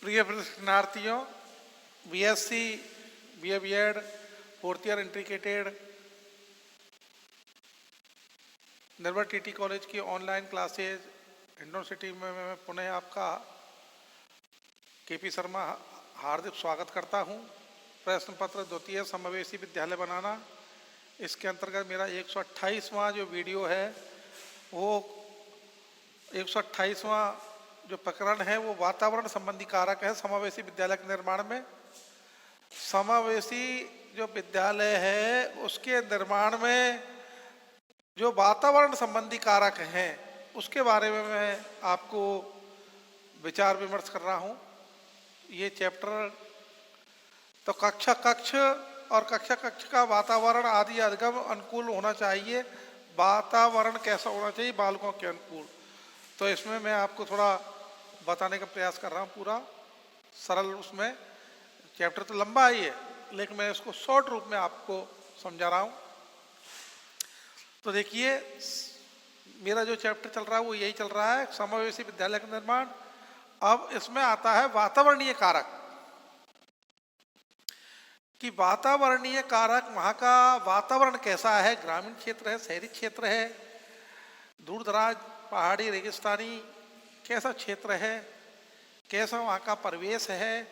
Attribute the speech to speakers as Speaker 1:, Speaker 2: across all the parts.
Speaker 1: प्रिय प्रशिक्षणार्थियों, BSc, BA BEd, fourth year integrated Nirmal TT college की ऑनलाइन क्लासेज यूनिवर्सिटी में मैं पुनः आपका केपी शर्मा हार्दिक स्वागत करता हूं। प्रश्न पत्र द्वितीय समावेशी विद्यालय बनाना, इसके अंतर्गत मेरा 128वां जो वीडियो है वो 128वां जो प्रकरण है वो वातावरण संबंधी कारक है समावेशी विद्यालय के निर्माण में। समावेशी जो विद्यालय है उसके निर्माण में जो वातावरण संबंधी कारक हैं उसके बारे में मैं आपको विचार विमर्श कर रहा हूँ। ये चैप्टर तो कक्षा कक्ष और कक्षा कक्ष का वातावरण आदि अधिगम अनुकूल होना चाहिए। वातावरण कैसा होना चाहिए बालकों के अनुकूल, तो इसमें मैं आपको थोड़ा बताने का प्रयास कर रहा हूँ। पूरा सरल, उसमें चैप्टर तो लंबा ही है लेकिन मैं इसको शॉर्ट रूप में आपको समझा रहा हूँ। तो देखिए, मेरा जो चैप्टर चल रहा है वो यही चल रहा है, समावेशी विद्यालय का निर्माण। अब इसमें आता है वातावरणीय कारक कि वातावरणीय कारक वहाँ का वातावरण कैसा है, ग्रामीण क्षेत्र है, शहरी क्षेत्र है, दूर दराज, पहाड़ी, रेगिस्तानी, कैसा क्षेत्र है, कैसा वहाँ का परिवेश है,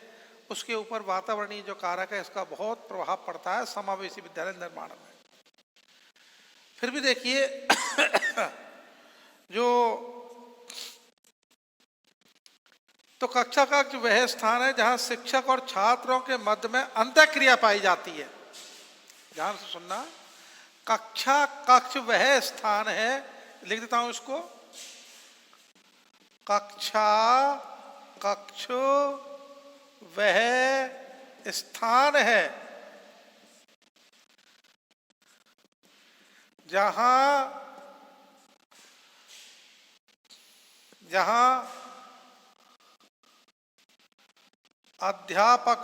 Speaker 1: उसके ऊपर वातावरणीय जो कारक है इसका बहुत प्रभाव पड़ता है समावेशी विद्यालय निर्माण में। फिर भी देखिए जो तो कक्षा का वह स्थान है जहाँ शिक्षक और छात्रों के मध्य में अंतःक्रिया पाई जाती है। ध्यान से सुनना, कक्षा कक्ष वह स्थान है, लिख देता हूं इसको, कक्षा कक्ष वह स्थान है जहां अध्यापक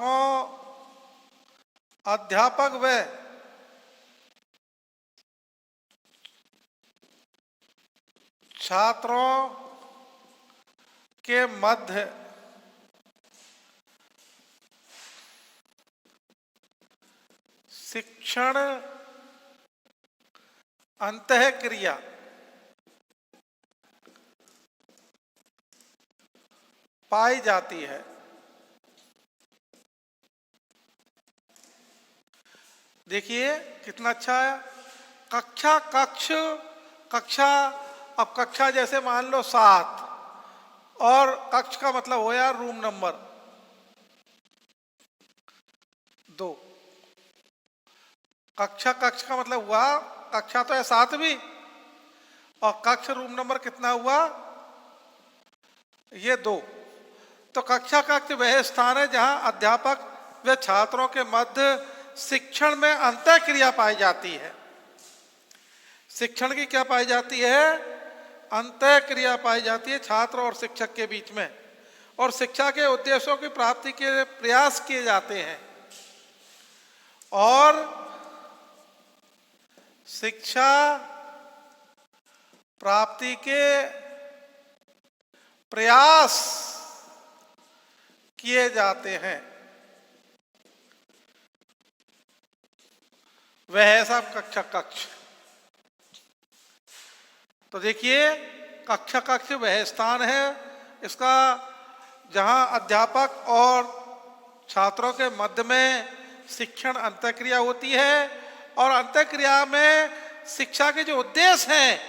Speaker 1: व छात्रों के मध्य शिक्षण अंतःक्रिया पाई जाती है। देखिए कितना अच्छा है, कक्षा कक्ष, कक्षा, अब कक्षा जैसे मान लो 7 और कक्ष का मतलब हो यार रूम नंबर 2। कक्षा कक्ष का मतलब हुआ, कक्षा तो है 7 भी और कक्ष रूम नंबर कितना हुआ, ये 2। तो कक्षा कक्ष वह स्थान है जहां अध्यापक व छात्रों के मध्य शिक्षण में अंतःक्रिया पाई जाती है। शिक्षण की क्या पाई जाती है, अंतःक्रिया पाई जाती है छात्र और शिक्षक के बीच में, और शिक्षा के उद्देश्यों की प्राप्ति के प्रयास किए जाते हैं। और शिक्षा प्राप्ति के प्रयास किए जाते हैं, वह है सब कक्षा कक्ष। तो देखिए, कक्षा कक्ष वह स्थान है इसका जहां अध्यापक और छात्रों के मध्य में शिक्षण अंतःक्रिया होती है, और अंतःक्रिया में शिक्षा के जो उद्देश्य हैं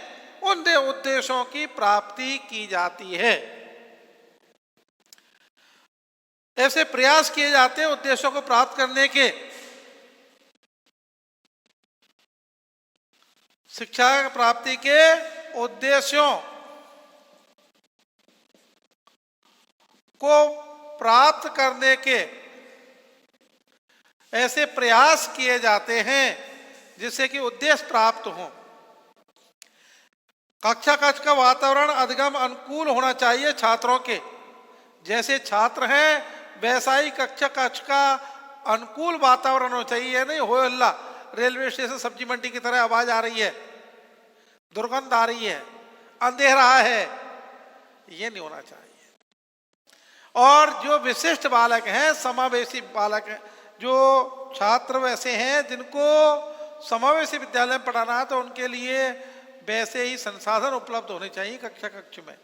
Speaker 1: उन उद्देश्यों की प्राप्ति की जाती है। ऐसे प्रयास किए जाते हैं उद्देश्यों को प्राप्त करने के। शिक्षा प्राप्ति के उद्देश्यों को प्राप्त करने के ऐसे प्रयास किए जाते हैं जिससे कि उद्देश्य प्राप्त हो। कक्षा कक्ष का वातावरण अधिगम अनुकूल होना चाहिए छात्रों के, जैसे छात्र हैं वैसा ही कक्षा कक्ष का अनुकूल वातावरण होना चाहिए। नहीं हो अल्लाह, रेलवे स्टेशन सब्जी मंडी की तरह आवाज आ रही है, दुर्गंध आ रही है, अंधेरा है, ये नहीं होना चाहिए। और जो विशिष्ट बालक हैं, समावेशी बालक हैं, जो छात्र वैसे हैं जिनको समावेशी विद्यालय में पढ़ाना है, तो उनके लिए वैसे ही संसाधन उपलब्ध होने चाहिए कक्षा कक्ष में,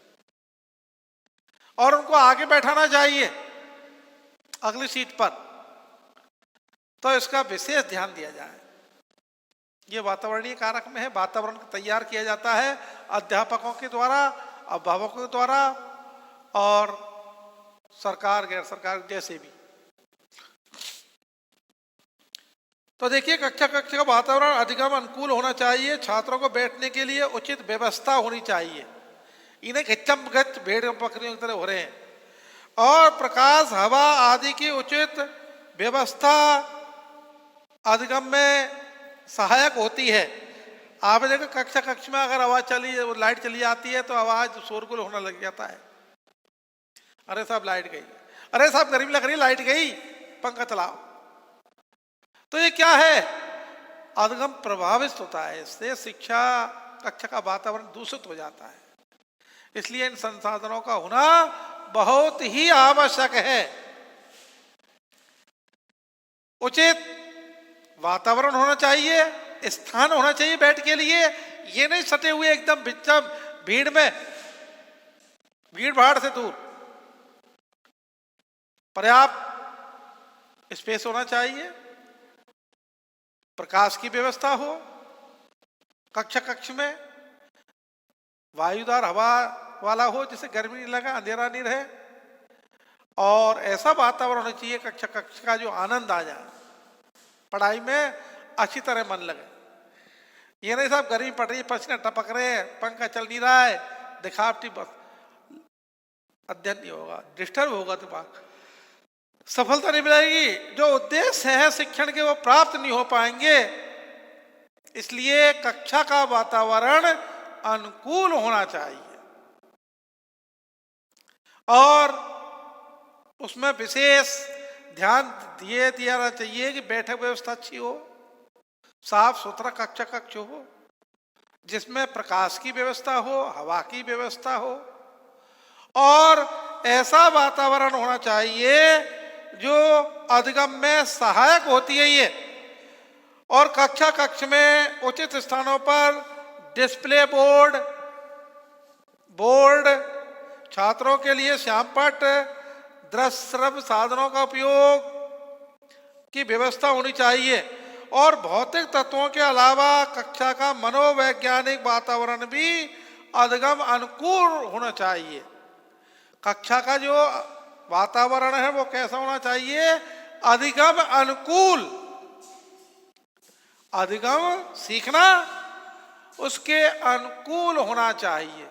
Speaker 1: और उनको आगे बैठाना चाहिए अगली सीट पर। तो इसका विशेष ध्यान दिया जाए। ये वातावरणीय कारक में है। वातावरण तैयार किया जाता है अध्यापकों के द्वारा, अभिभावकों के द्वारा और सरकार गैर सरकार जैसे भी। तो देखिए, कक्षा कक्ष का वातावरण अधिगम अनुकूल होना चाहिए। छात्रों को बैठने के लिए उचित व्यवस्था होनी चाहिए। इन्हें घच्चम गच भेड़ बकरियों की तरह हो रहे हैं। और प्रकाश, हवा आदि की उचित व्यवस्था अधिगम में सहायक होती है। आप देखो, कक्षा कक्ष में अगर आवाज लाइट चली जाती है तो आवाज शोरगुल होने लग जाता है। अरे साहब लाइट गई, अरे साहब गर्मी लग रही, लाइट गई, पंखा चलाओ। तो ये क्या है? अधिगम प्रभावित होता है। इससे शिक्षा कक्षा का वातावरण दूषित हो जाता है। इसलिए इन संसाधनों का होना बहुत ही आवश्यक है। उचित वातावरण होना चाहिए, स्थान होना चाहिए बैठ के लिए। ये नहीं सटे हुए एकदम बिच्चम भीड़ में, भीड़ भाड़ से दूर। पर्याप्त स्पेस होना चाहिए, प्रकाश की व्यवस्था हो कक्षा कक्ष में, वायुदार हवा वाला हो जिससे गर्मी नहीं लगा, अंधेरा नहीं रहे, और ऐसा वातावरण होना चाहिए कक्षा कक्ष का जो आनंद आ जाए, पढ़ाई में अच्छी तरह मन लगे। ये नहीं साहब गर्मी पड़ रही है, पसीने टपक रहे हैं, पंखा चल नहीं रहा है, दिखावटी, बस अध्ययन नहीं होगा, डिस्टर्ब होगा दिमाग, सफलता नहीं मिलेगी। जो उद्देश्य है शिक्षण के वो प्राप्त नहीं हो पाएंगे। इसलिए कक्षा का वातावरण अनुकूल होना चाहिए और उसमें विशेष ध्यान दिया जाना चाहिए कि बैठक व्यवस्था अच्छी हो, साफ सुथरा कक्षा कक्ष हो, जिसमें प्रकाश की व्यवस्था हो, हवा की व्यवस्था हो, और ऐसा वातावरण होना चाहिए जो अधिगम में सहायक होती है ये। और कक्षा कक्ष में उचित स्थानों पर डिस्प्ले बोर्ड, छात्रों के लिए श्यामपट्ट, दृश्य श्रव्य साधनों का उपयोग की व्यवस्था होनी चाहिए। और भौतिक तत्वों के अलावा कक्षा का मनोवैज्ञानिक वातावरण भी अधिगम अनुकूल होना चाहिए। कक्षा का जो वातावरण है वो कैसा होना चाहिए? अधिगम अनुकूल। अधिगम सीखना उसके अनुकूल होना चाहिए।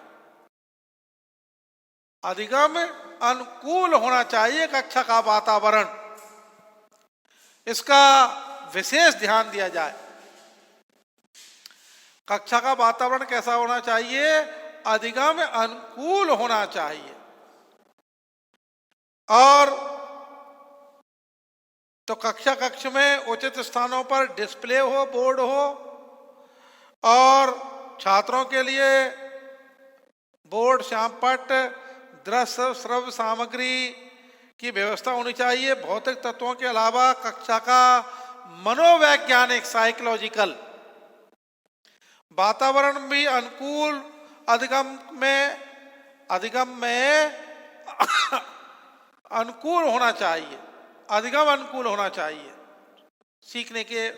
Speaker 1: अधिगम अनुकूल होना चाहिए कक्षा का वातावरण, इसका विशेष ध्यान दिया जाए। कक्षा का वातावरण कैसा होना चाहिए? अधिगम अनुकूल होना चाहिए। और तो कक्षा कक्ष में उचित स्थानों पर डिस्प्ले हो, बोर्ड हो, और छात्रों के लिए बोर्ड, श्यामपट्ट, दृश्य श्रव्य सामग्री की व्यवस्था होनी चाहिए। भौतिक तत्वों के अलावा कक्षा का मनोवैज्ञानिक, साइकोलॉजिकल वातावरण भी अनुकूल अधिगम में अनुकूल होना चाहिए। अधिगम अनुकूल होना चाहिए सीखने के।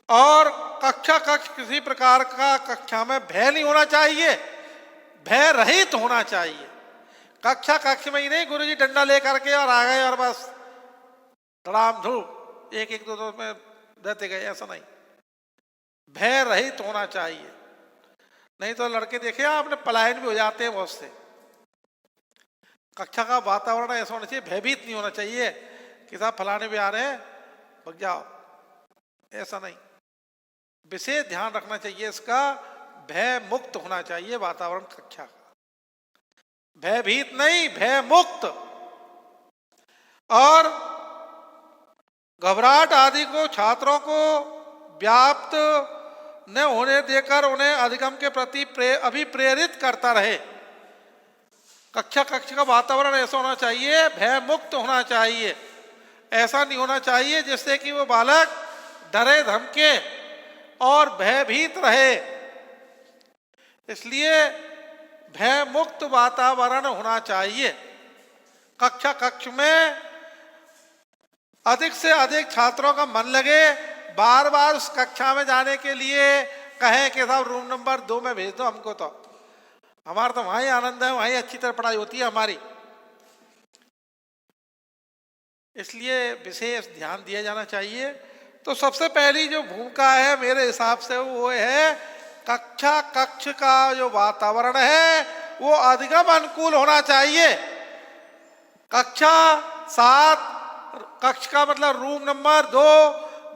Speaker 1: और कक्षा कक्ष किसी प्रकार का कक्षा में भय नहीं होना चाहिए, भय रहित होना चाहिए। कक्षा कक्ष में ही नहीं गुरुजी डंडा लेकर के और आ गए और बस धड़ाम धूप एक एक दो में देते गए, ऐसा नहीं। भय रहित होना चाहिए, नहीं तो लड़के देखे आपने पलायन भी हो जाते हैं बहुत से। कक्षा का वातावरण ऐसा होना चाहिए, भयभीत नहीं होना चाहिए कि साहब फलाने भी आ रहे हैं भाग जाओ, ऐसा नहीं। विशेष ध्यान रखना चाहिए इसका, भय मुक्त होना चाहिए वातावरण कक्षा का, भयभीत नहीं, भय मुक्त। और घबराहट आदि को छात्रों को व्याप्त न होने देकर उन्हें अधिगम के प्रति अभिप्रेरित करता रहे। कक्ष का वातावरण ऐसा होना चाहिए, भय मुक्त होना चाहिए। ऐसा नहीं होना चाहिए जिससे कि वो बालक डरे धमके और भयभीत रहे। इसलिए भय मुक्त वातावरण होना चाहिए। कक्ष में अधिक से अधिक छात्रों का मन लगे, बार बार उस कक्षा में जाने के लिए कहें कि साहब रूम नंबर 2 में भेज दो हमको, तो हमारा तो वहीं आनंद है, वहीं अच्छी तरह पढ़ाई होती है हमारी। इसलिए विशेष ध्यान दिया जाना चाहिए। तो सबसे पहली जो भूमिका है मेरे हिसाब से वो है कक्ष का जो वातावरण है वो अधिगम अनुकूल होना चाहिए। कक्षा 7, कक्ष का मतलब रूम नंबर 2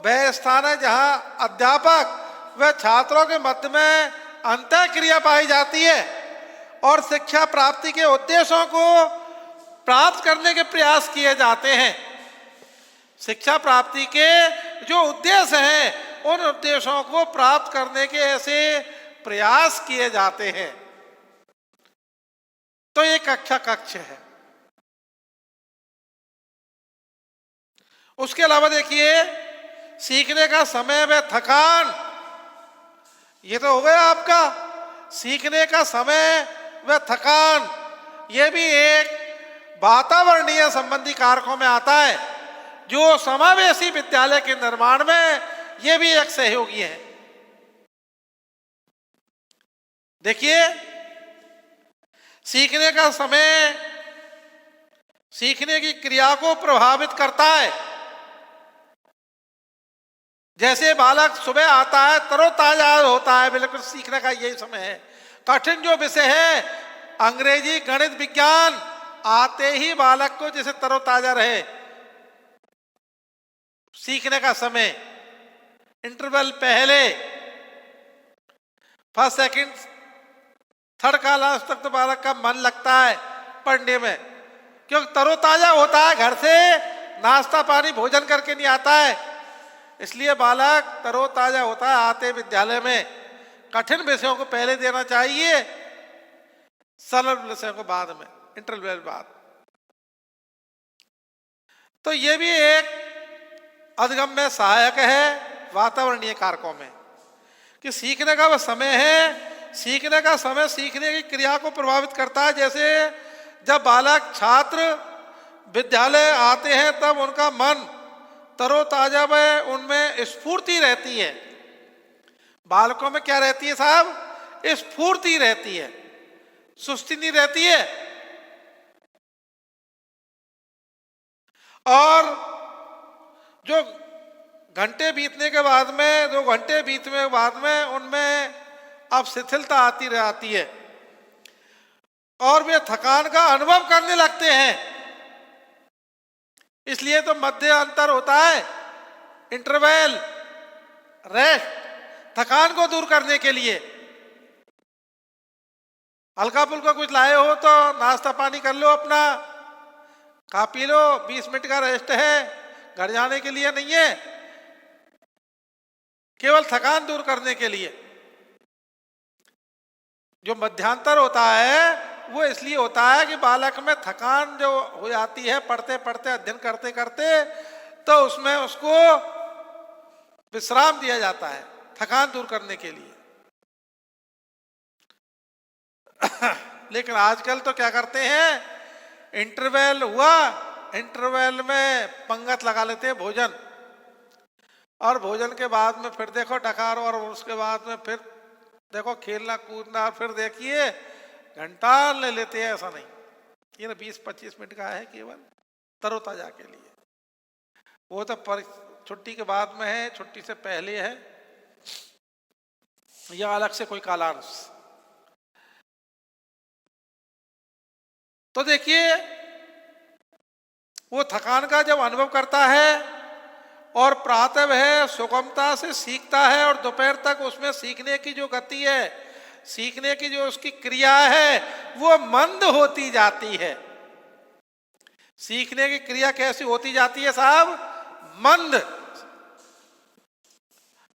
Speaker 1: वह स्थान है जहां अध्यापक व छात्रों के मध्य में अंतःक्रिया पाई जाती है और शिक्षा प्राप्ति के उद्देश्यों को प्राप्त करने के प्रयास किए जाते हैं। शिक्षा प्राप्ति के जो उद्देश्य हैं उन उद्देश्यों को प्राप्त करने के ऐसे प्रयास किए जाते हैं। तो ये कक्ष है। उसके अलावा देखिए सीखने का समय व थकान, ये तो हो गया आपका सीखने का समय व थकान। ये भी एक वातावरणीय संबंधी कारकों में आता है जो समावेशी विद्यालय के निर्माण में ये भी एक सहयोगी है। देखिए सीखने का समय सीखने की क्रिया को प्रभावित करता है। जैसे बालक सुबह आता है तरोताजा होता है, बिल्कुल सीखने का यही समय है। कठिन जो विषय है अंग्रेजी गणित विज्ञान आते ही बालक को जैसे तरोताजा रहे, सीखने का समय इंटरवल पहले फर्स्ट सेकंड थर्ड क्लास तक तो बालक का मन लगता है पढ़ने में, क्योंकि तरोताजा होता है, घर से नाश्ता पानी भोजन करके नहीं आता है, इसलिए बालक तरोताजा होता है आते विद्यालय में। कठिन विषयों को पहले देना चाहिए, सरल विषयों को बाद में, इंटरवल बाद। तो ये भी एक अधिगम में सहायक है वातावरणीय कारकों में कि सीखने का वह समय है, सीखने का समय सीखने की क्रिया को प्रभावित करता है। जैसे जब बालक छात्र विद्यालय आते हैं तब उनका मन तरोताजा व उनमें स्फूर्ति रहती है। बालकों में क्या रहती है साहब? स्फूर्ति रहती है, सुस्ती नहीं रहती है। और जो घंटे बीतने के बाद में 2 घंटे बीतने के बाद में उनमें अब शिथिलता आती है और वे थकान का अनुभव करने लगते हैं। इसलिए तो मध्य अंतर होता है, इंटरवल, रेस्ट, थकान को दूर करने के लिए। हल्का फुल्का कुछ लाए हो तो नाश्ता पानी कर लो, अपना खा पी लो, 20 मिनट का रेस्ट है, घर जाने के लिए नहीं है, केवल थकान दूर करने के लिए। जो मध्यांतर होता है वो इसलिए होता है कि बालक में थकान जो हो जाती है पढ़ते पढ़ते अध्ययन करते करते, तो उसमें उसको विश्राम दिया जाता है थकान दूर करने के लिए। लेकिन आजकल तो क्या करते हैं, इंटरवल हुआ, इंटरवल में पंगत लगा लेते हैं भोजन, और भोजन के बाद में फिर देखो डकार, और उसके बाद में फिर देखो खेलना कूदना, और फिर देखिए घंटा ले लेते हैं। ऐसा नहीं, ये ना 20-25 मिनट का है केवल तरोताजा के लिए। वो तो छुट्टी के बाद में है, छुट्टी से पहले है, या अलग से कोई कालांश। तो देखिए वो थकान का जब अनुभव करता है और प्रातः वह सुगमता से सीखता है, और दोपहर तक उसमें सीखने की जो गति है, सीखने की जो उसकी क्रिया है वो मंद होती जाती है। सीखने की क्रिया कैसी होती जाती है साहब? मंद।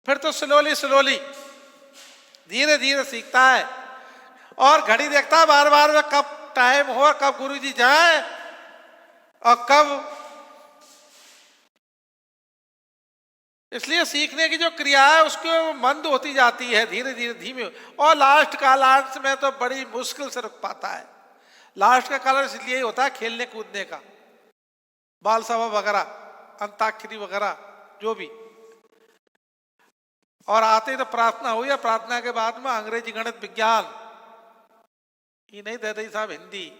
Speaker 1: फिर तो स्लोली धीरे धीरे सीखता है, और घड़ी देखता है बार बार वह कब टाइम हो, कब गुरुजी जाए और कब। इसलिए सीखने की जो क्रिया है उसको मंद होती जाती है, धीरे धीरे धीमे, और लास्ट कालांश में तो बड़ी मुश्किल से रुक पाता है। लास्ट का कालांश इसलिए ही होता है खेलने कूदने का, बाल सभा वगैरह, अंताक्षरी वगैरह जो भी, और आते ही तो प्रार्थना हुई, या प्रार्थना के बाद में अंग्रेजी, गणित, विज्ञान, ये नहीं दे रही साहब हिंदी।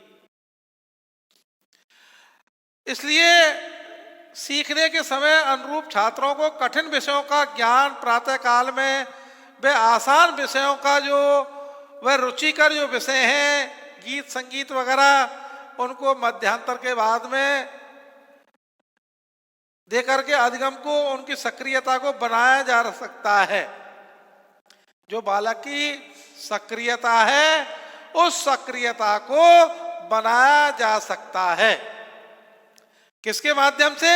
Speaker 1: इसलिए सीखने के समय अनुरूप छात्रों को कठिन विषयों का ज्ञान प्रातः काल में, वे आसान विषयों का जो वह रुचिकर जो विषय हैं, गीत संगीत वगैरह, उनको मध्यांतर के बाद में दे करके अधिगम को, उनकी सक्रियता को बनाया जा सकता है। जो बालक की सक्रियता है उस सक्रियता को बनाया जा सकता है। किसके माध्यम से?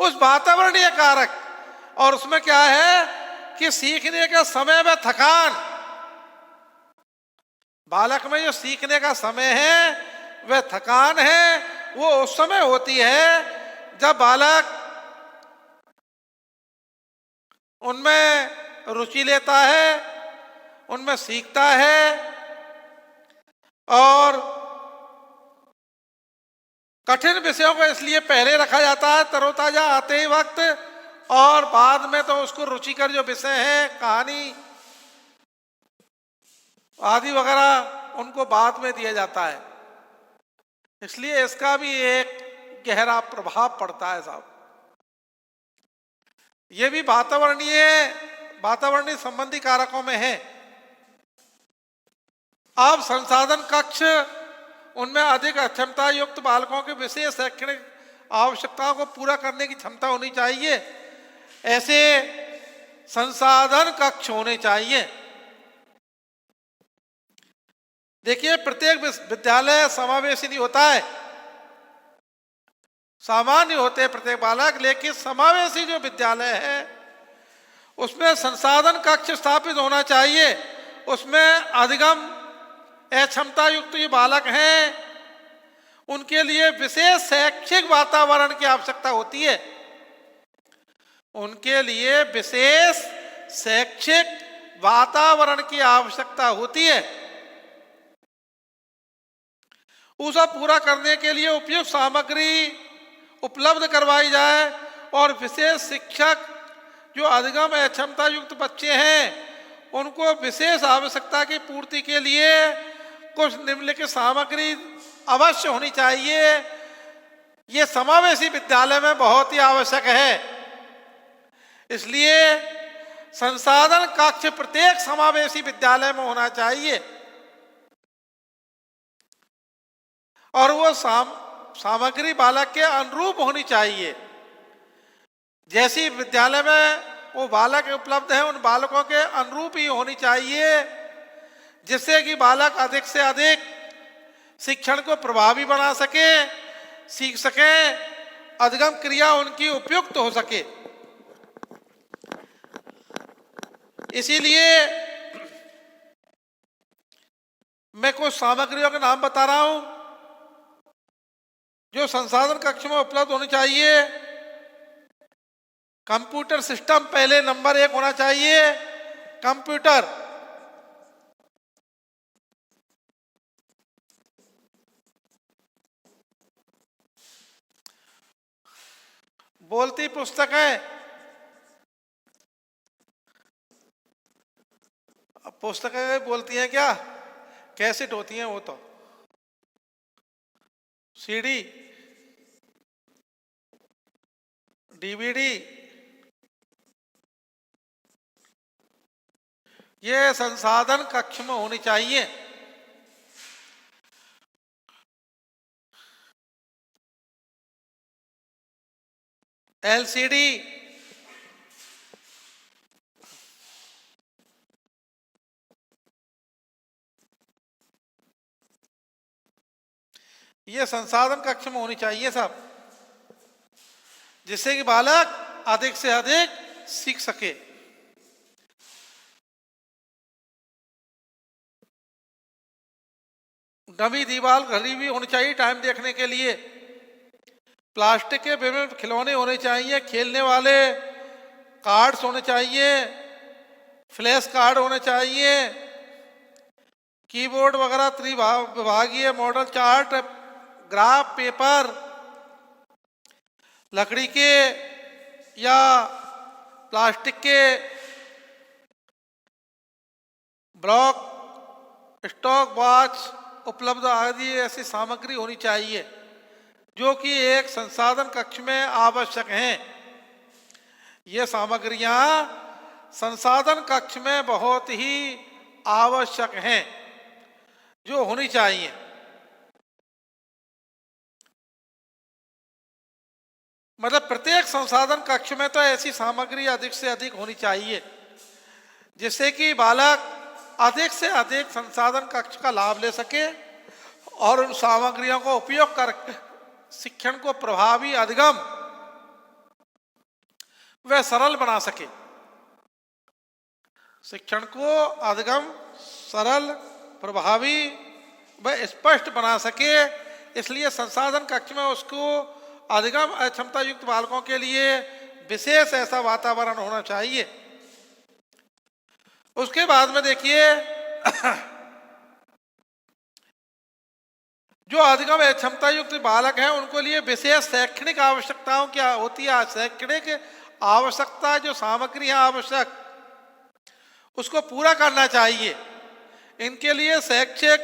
Speaker 1: उस वातावरणीय कारक। और उसमें क्या है कि सीखने के समय में थकान, बालक में जो सीखने का समय है वह थकान है, वो उस समय होती है जब बालक उनमें रुचि लेता है, उनमें सीखता है, और कठिन विषयों को इसलिए पहले रखा जाता है तरोताजा आते ही वक्त, और बाद में तो उसको रुचिकर जो विषय है, कहानी आदि वगैरह, उनको बाद में दिया जाता है। इसलिए इसका भी एक गहरा प्रभाव पड़ता है साहब। ये भी वातावरणीय संबंधी कारकों में है। अब संसाधन कक्ष, उनमें अधिक क्षमता युक्त बालकों के विशेष शैक्षणिक आवश्यकताओं को पूरा करने की क्षमता होनी चाहिए। ऐसे संसाधन कक्ष होने चाहिए। देखिए, प्रत्येक विद्यालय समावेशी नहीं होता है, सामान्य होते हैं प्रत्येक बालक, लेकिन समावेशी जो विद्यालय है उसमें संसाधन कक्ष स्थापित होना चाहिए। उसमें अधिगम क्षमता युक्त जो बालक हैं उनके लिए विशेष शैक्षिक वातावरण की आवश्यकता होती है। उनके लिए विशेष शैक्षिक वातावरण की आवश्यकता होती है। उसे पूरा करने के लिए उपयुक्त सामग्री उपलब्ध करवाई जाए, और विशेष शिक्षक जो अधिगम क्षमता युक्त बच्चे हैं उनको विशेष आवश्यकता की पूर्ति के लिए कुछ निम्नलिखित सामग्री अवश्य होनी चाहिए। ये समावेशी विद्यालय में बहुत ही आवश्यक है। इसलिए संसाधन कक्ष प्रत्येक समावेशी विद्यालय में होना चाहिए, और वो सामग्री बालक के अनुरूप होनी चाहिए। जैसी विद्यालय में वो बालक उपलब्ध है, उन बालकों के अनुरूप ही होनी चाहिए, जिससे कि बालक अधिक से अधिक शिक्षण को प्रभावी बना सके, सीख सके, अधिगम क्रिया उनकी उपयुक्त हो सके। इसीलिए मैं कुछ सामग्रियों के नाम बता रहा हूं जो संसाधन कक्ष में उपलब्ध होनी चाहिए। कंप्यूटर सिस्टम पहले नंबर 1 होना चाहिए। कंप्यूटर, बोलती पुस्तकें, अब पुस्तकें बोलती हैं क्या, कैसेट होती हैं वो तो, सीडी, डीवीडी, ये संसाधन कक्ष में होनी चाहिए। एलसीडी, ये संसाधन कक्ष में होनी चाहिए साहब, जिससे कि बालक अधिक से अधिक सीख सके। नवी दीवार घड़ी भी होनी चाहिए टाइम देखने के लिए। प्लास्टिक के विभिन्न खिलौने होने चाहिए, खेलने वाले कार्ड्स होने चाहिए, फ्लैश कार्ड होने चाहिए, कीबोर्ड वगैरह त्रिविभागीय मॉडल चार्ट, ग्राफ पेपर, लकड़ी के या प्लास्टिक के ब्लॉक, स्टॉक वॉच उपलब्ध आदि ऐसी सामग्री होनी चाहिए जो कि एक संसाधन कक्ष में आवश्यक हैं। ये सामग्रियां संसाधन कक्ष में बहुत ही आवश्यक हैं, जो होनी चाहिए। मतलब प्रत्येक संसाधन कक्ष में तो ऐसी सामग्री अधिक से अधिक होनी चाहिए जिससे कि बालक अधिक से अधिक संसाधन कक्ष का लाभ ले सके और उन सामग्रियों को उपयोग कर शिक्षण को प्रभावी, अधिगम व सरल बना सके। शिक्षण को अधिगम, सरल, प्रभावी व स्पष्ट बना सके। इसलिए संसाधन कक्ष में उसको अधिगम अक्षमता युक्त बालकों के लिए विशेष ऐसा वातावरण होना चाहिए। उसके बाद में देखिए जो अधिगम क्षमता युक्त बालक हैं उनको लिए विशेष शैक्षणिक आवश्यकताओं क्या होती है। शैक्षणिक आवश्यकता जो सामग्री है आवश्यक, उसको पूरा करना चाहिए। इनके लिए शैक्षिक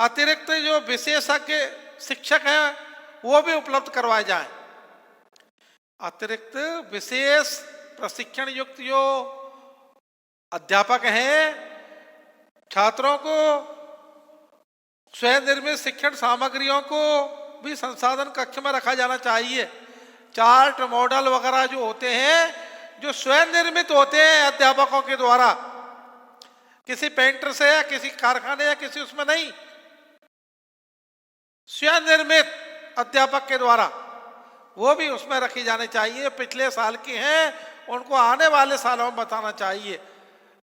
Speaker 1: अतिरिक्त जो विशेषज्ञ शिक्षक हैं वो भी उपलब्ध करवाए जाएं। अतिरिक्त विशेष प्रशिक्षण युक्त जो अध्यापक हैं, छात्रों को स्वयं निर्मित शिक्षण सामग्रियों को भी संसाधन कक्ष में रखा जाना चाहिए। चार्ट, मॉडल वगैरह जो होते हैं जो स्वयं निर्मित होते हैं अध्यापकों के द्वारा, किसी पेंटर से या किसी कारखाने या किसी उसमें नहीं, स्वयं निर्मित अध्यापक के द्वारा, वो भी उसमें रखी जानी चाहिए। पिछले साल की हैं, उनको आने वाले सालों में बताना चाहिए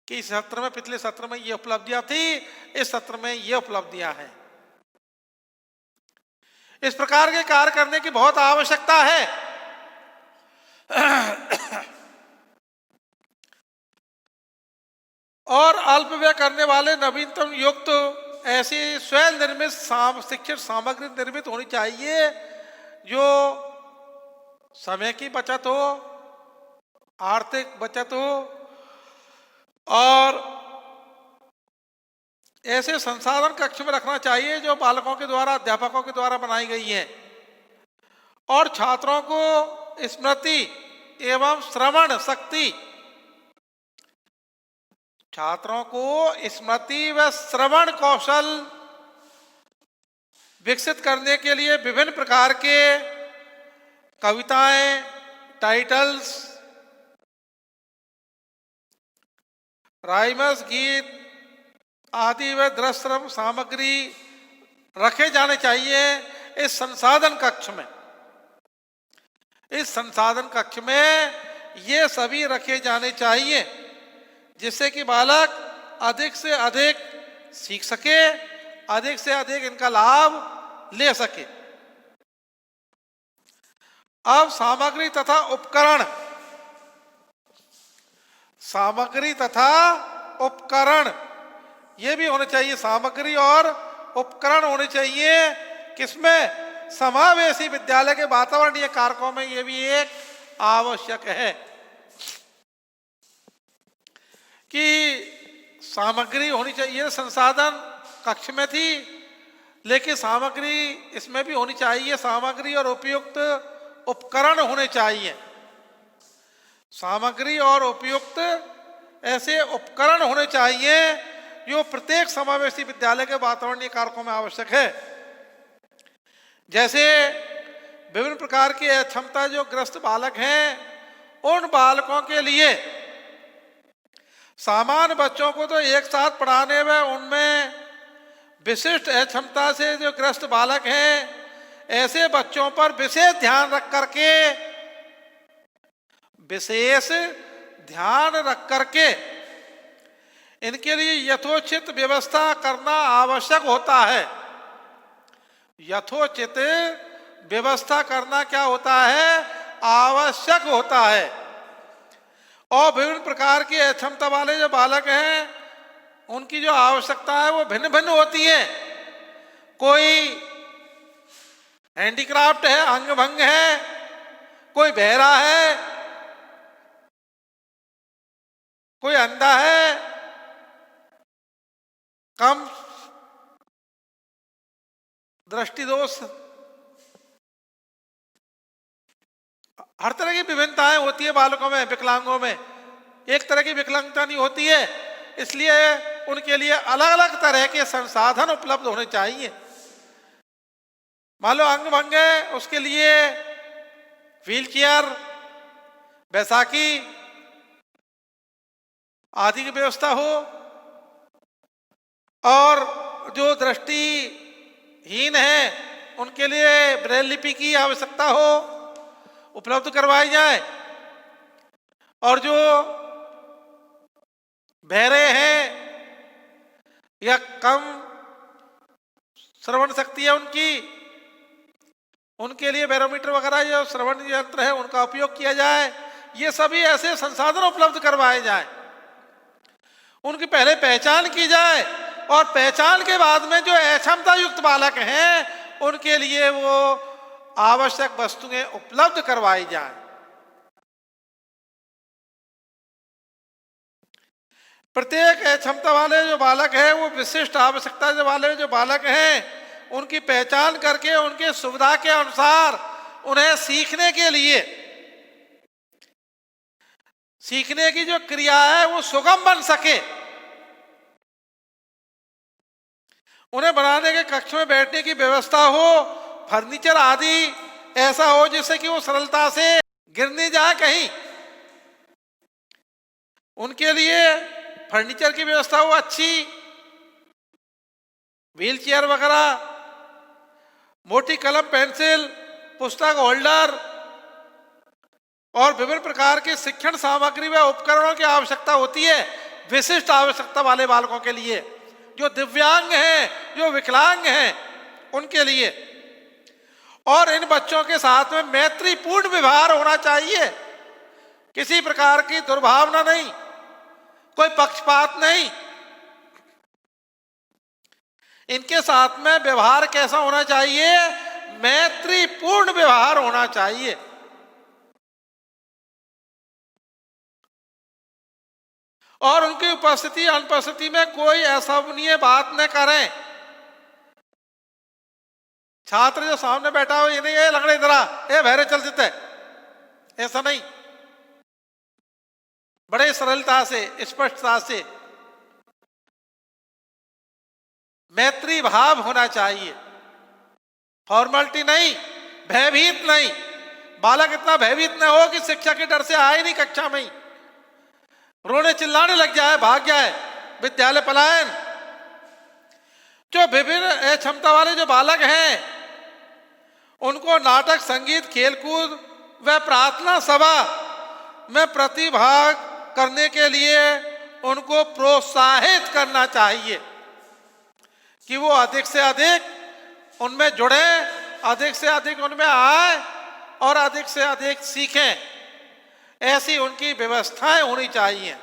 Speaker 1: कि इस सत्र में, पिछले सत्र में ये उपलब्धियां थी, इस सत्र में ये उपलब्धियां हैं। इस प्रकार के कार्य करने की बहुत आवश्यकता है। और अल्प व्यय करने वाले नवीनतम युक्त ऐसी स्वयं निर्मित शिक्षण सामग्री निर्मित होनी चाहिए जो समय की बचत हो, आर्थिक बचत हो और ऐसे संसाधन कक्ष में रखना चाहिए जो बालकों के द्वारा, अध्यापकों के द्वारा बनाई गई है और छात्रों को स्मृति एवं श्रवण शक्ति, छात्रों को स्मृति व श्रवण कौशल विकसित करने के लिए विभिन्न प्रकार के कविताएं, टाइटल्स, राइम्स, गीत आदि व दृश्य सामग्री रखे जाने चाहिए इस संसाधन कक्ष में। इस संसाधन कक्ष में ये सभी रखे जाने चाहिए जिससे कि बालक अधिक से अधिक सीख सके, अधिक से अधिक इनका लाभ ले सके। अब सामग्री तथा उपकरण, सामग्री तथा उपकरण ये भी होने चाहिए। सामग्री और उपकरण होने चाहिए किसमें? समावेशी विद्यालय के वातावरणीय कारकों में ये भी एक आवश्यक है कि सामग्री होनी चाहिए। संसाधन कक्ष में थी लेकिन सामग्री इसमें भी होनी चाहिए। सामग्री और उपयुक्त उपकरण होने चाहिए। सामग्री और उपयुक्त ऐसे उपकरण होने चाहिए जो प्रत्येक समावेशी विद्यालय के वातावरणीय कारकों में आवश्यक है। जैसे विभिन्न प्रकार की अक्षमता जो ग्रस्त बालक हैं, उन बालकों के लिए सामान्य बच्चों को तो एक साथ पढ़ाने में, उनमें विशिष्ट अक्षमता से जो ग्रस्त बालक हैं, ऐसे बच्चों पर विशेष ध्यान रख करके इनके लिए यथोचित व्यवस्था करना आवश्यक होता है। यथोचित व्यवस्था करना क्या होता है, आवश्यक होता है। और विभिन्न प्रकार की अक्षमता वाले जो बालक हैं उनकी जो आवश्यकता है वो भिन्न भिन्न होती है। कोई हैंडीक्राफ्ट है, अंग भंग है, कोई बहरा है, कोई अंधा है, कम दृष्टि दोष, हर तरह की विभिन्नताएं होती है बालकों में, विकलांगों में एक तरह की विकलांगता नहीं होती है। इसलिए उनके लिए अलग अलग तरह के संसाधन उपलब्ध होने चाहिए। मान लो अंग भंग है, उसके लिए व्हील चेयर, बैसाखी आदि की व्यवस्था हो, और जो दृष्टिहीन है उनके लिए ब्रेल लिपि की आवश्यकता हो, उपलब्ध करवाई जाए। और जो बहरे हैं या कम श्रवण शक्ति है उनके लिए बैरोमीटर वगैरह जो श्रवण यंत्र है उनका उपयोग किया जाए। ये सभी ऐसे संसाधन उपलब्ध करवाए जाए, उनकी पहले पहचान की जाए, और पहचान के बाद में जो अक्षमता युक्त बालक हैं उनके लिए वो आवश्यक वस्तुएं उपलब्ध करवाई जाए। प्रत्येक क्षमता वाले जो बालक है वो विशिष्ट आवश्यकता वाले जो बालक हैं उनकी पहचान करके उनके सुविधा के अनुसार उन्हें सीखने के लिए, सीखने की जो क्रिया है वो सुगम बन सके, उन्हें बनाने के कक्ष में बैठने की व्यवस्था हो, फर्नीचर आदि ऐसा हो जिससे कि वो सरलता से गिर नहीं जाए कहीं, उनके लिए फर्नीचर की व्यवस्था हो अच्छी, व्हील चेयर वगैरह, मोटी कलम, पेंसिल, पुस्तक होल्डर और विभिन्न प्रकार की शिक्षण सामग्री व उपकरणों की आवश्यकता होती है विशिष्ट आवश्यकता वाले बालकों के लिए, जो दिव्यांग हैं, जो विकलांग हैं उनके लिए। और इन बच्चों के साथ में मैत्रीपूर्ण व्यवहार होना चाहिए, किसी प्रकार की दुर्भावना नहीं, कोई पक्षपात नहीं। इनके साथ में व्यवहार कैसा होना चाहिए, मैत्रीपूर्ण व्यवहार होना चाहिए। और उनकी उपस्थिति अनुपस्थिति में कोई अशोभनीय बात न करें। छात्र जो सामने बैठा हो ये नहीं, ये लंगड़े इधर आ, ये बहरे चल देते, ऐसा नहीं, बड़े सरलता से स्पष्टता से मैत्री भाव होना चाहिए, फॉर्मेलिटी नहीं, भयभीत नहीं। बालक इतना भयभीत न हो कि शिक्षा के डर से आए नहीं कक्षा में ही, रोने चिल्लाने लग जाए, भाग जाए, विद्यालय पलायन। जो विभिन्न क्षमता वाले जो बालक हैं उनको नाटक, संगीत, खेलकूद व प्रार्थना सभा में प्रतिभाग करने के लिए उनको प्रोत्साहित करना चाहिए कि वो अधिक से अधिक उनमें जुड़े, अधिक से अधिक उनमें आए और अधिक से अधिक सीखें। ऐसी उनकी व्यवस्थाएं होनी चाहिए।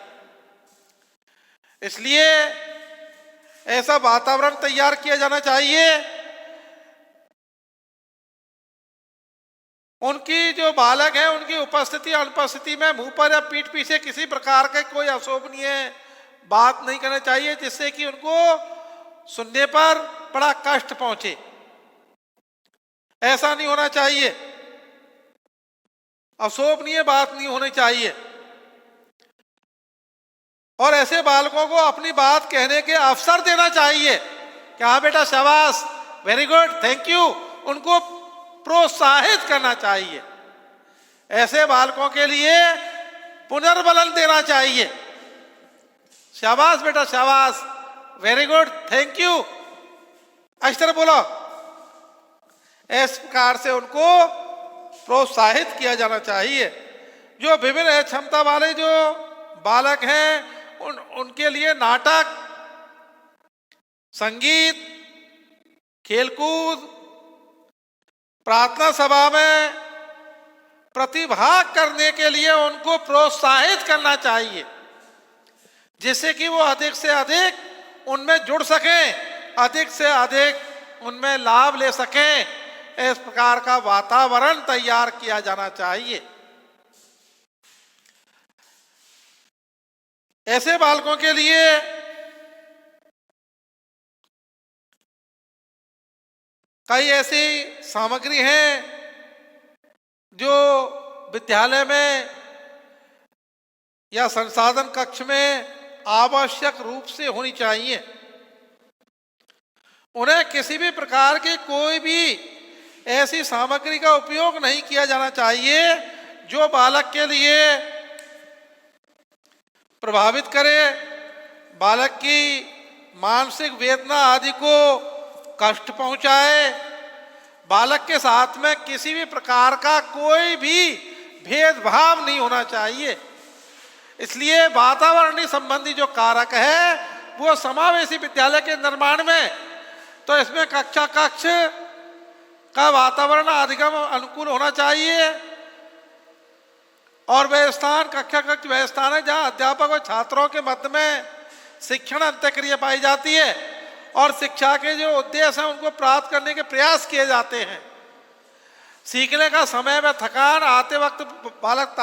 Speaker 1: इसलिए ऐसा वातावरण तैयार किया जाना चाहिए, उनकी जो बालक हैं उनकी उपस्थिति अनुपस्थिति में मुंह पर या पीठ पीछे किसी प्रकार के कोई अशोभनीय बात नहीं करना चाहिए जिससे कि उनको सुनने पर बड़ा कष्ट पहुंचे। ऐसा नहीं होना चाहिए, अशोभनीय बात नहीं होनी चाहिए। और ऐसे बालकों को अपनी बात कहने के अवसर देना चाहिए कि हाँ बेटा शाबाश, वेरी गुड, थैंक यू, उनको प्रोत्साहित करना चाहिए। ऐसे बालकों के लिए पुनर्बलन देना चाहिए, शाबाश बेटा शाबाश, वेरी गुड, थैंक यू, इस तरह बोलो। इस प्रकार से उनको प्रोत्साहित किया जाना चाहिए। जो विभिन्न क्षमता वाले जो बालक हैं उनके लिए नाटक, संगीत, खेलकूद, प्रार्थना सभा में प्रतिभाग करने के लिए उनको प्रोत्साहित करना चाहिए, जिससे कि वो अधिक से अधिक उनमें जुड़ सकें, अधिक से अधिक उनमें लाभ ले सकें। इस प्रकार का वातावरण तैयार किया जाना चाहिए। ऐसे बालकों के लिए कई ऐसी सामग्री हैं जो विद्यालय में या संसाधन कक्ष में आवश्यक रूप से होनी चाहिए। उन्हें किसी भी प्रकार की कोई भी ऐसी सामग्री का उपयोग नहीं किया जाना चाहिए जो बालक के लिए प्रभावित करे, बालक की मानसिक वेदना आदि को कष्ट पहुंचाए। बालक के साथ में किसी भी प्रकार का कोई भी भेदभाव नहीं होना चाहिए। इसलिए वातावरणीय संबंधी जो कारक है वो समावेशी विद्यालय के निर्माण में, तो इसमें कक्षा कक्ष का वातावरण अधिगम अनुकूल होना चाहिए और वह स्थान कक्षा कक्ष वह स्थान है जहाँ अध्यापक और छात्रों के मध्य में शिक्षण अंतःक्रिया पाई जाती है और शिक्षा के जो उद्देश्य हैं उनको प्राप्त करने के प्रयास किए जाते हैं। सीखने का समय में थकान आते वक्त बालक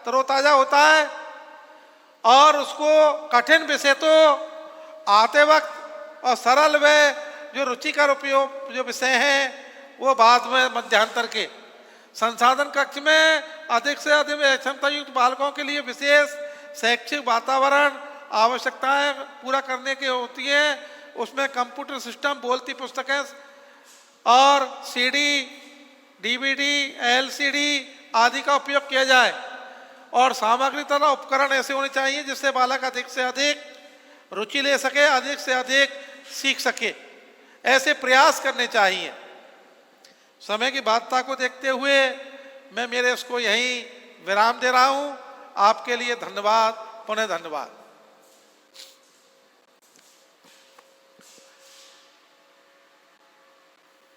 Speaker 1: तरोताजा होता है और उसको कठिन विषय तो आते वक्त और सरल व जो रुचिकर उपयोग जो विषय हैं वो बाद में मध्यांतर के संसाधन कक्ष में अधिक से अधिक क्षमता युक्त बालकों के लिए विशेष शैक्षिक वातावरण आवश्यकताएं पूरा करने की होती है। उसमें कंप्यूटर सिस्टम, बोलती पुस्तकें और सीडी, डीवीडी, एलसीडी आदि का उपयोग किया जाए और सामग्री तथा उपकरण ऐसे होने चाहिए जिससे बालक अधिक से अधिक रुचि ले सके, अधिक से अधिक सीख सके। ऐसे प्रयास करने चाहिए। समय की बाध्यता को देखते हुए मैं मेरे इसको यहीं विराम दे रहा हूं। आपके लिए धन्यवाद, पुनः धन्यवाद।